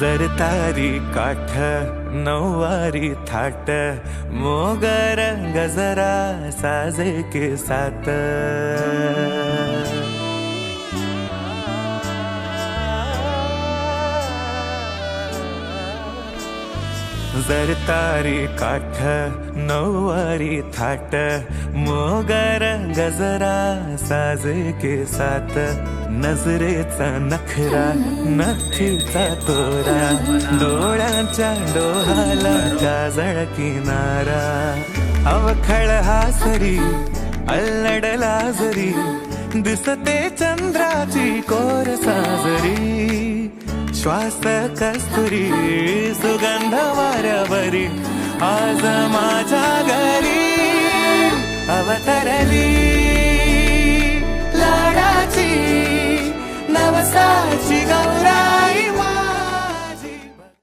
जरतारी काठ नऊवारी थाट मोगर गजरा साजे के साथ जरतारी काठ नऊवारी थाट मोगर गजरा साजे के साथ नजरेचा नखरा नथीचा तोरा डोळ्यांच्या डोहाला काजळ किनारा अवखळ हासरी अल्लडला जरी दिसते चंद्राची कोर साजरी श्वास कस्तुरी सुगंध वाऱ्यावरी आज माझ्या घरी अवतरली लाडाची नवसाची